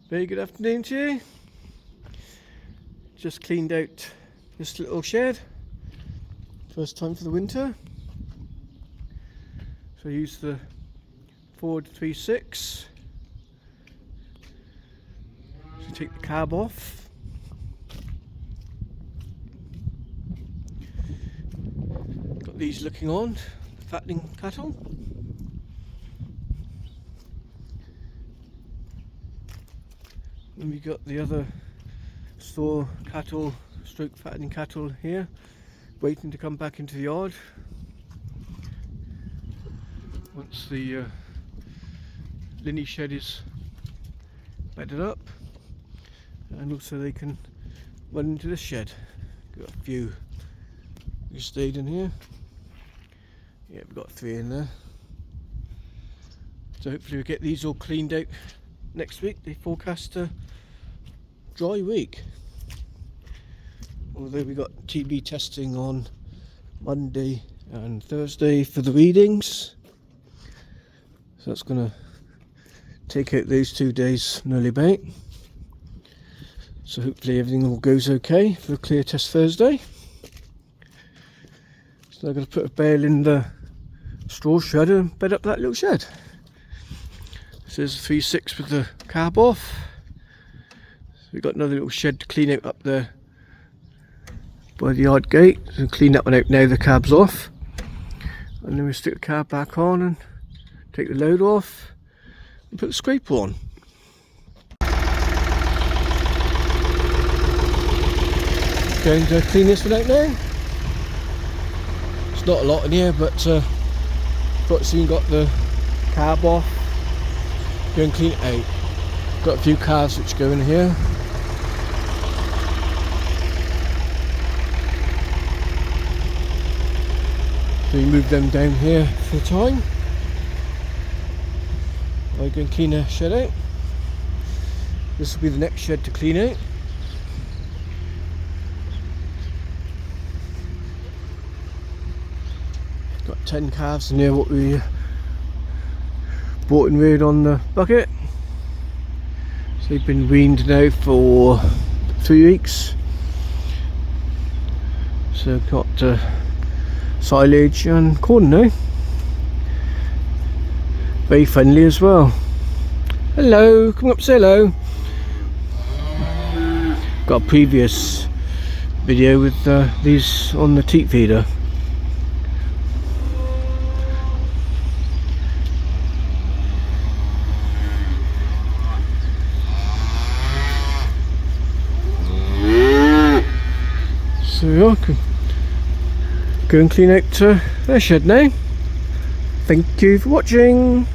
Very good afternoon to you. Just cleaned out this little shed. First time for the winter. So I used the Ford 36 to take the cab off. Got these looking on, fattening cattle. And we got the other store cattle, stroke fattening cattle here, waiting to come back into the yard once the linney shed is bedded up, and also they can run into this shed. Got a few who stayed in here. Yeah, we've got 3 in there. So hopefully we'll get these all cleaned out next week. They forecast a dry week. Although we got TB testing on Monday and Thursday for the readings. So that's going to take out those 2 days nearly about. So hopefully everything all goes okay for the clear test Thursday. So I'm going to put a bale in the straw shredder and bed up that little shed. So there's the 3.6 with the cab off. So we've got another little shed to clean out up there by the yard gate. So clean that one out now, the cab's off. And then we stick the cab back on and take the load off and put the scraper on. Going to clean this one out now. It's not a lot in here, but soon got the cab off. Go and clean it out. Got a few calves which go in here. So you move them down here for the time. I'll go and clean the shed out. This will be the next shed to clean out. Got 10 calves in here what we bought and reared on the bucket. So they've been weaned now for 3 weeks. So got silage and corn now. Very friendly as well. Hello, come up, say hello. Got a previous video with these on the teat feeder. So yeah, I can go and clean out their shed now. Thank you for watching.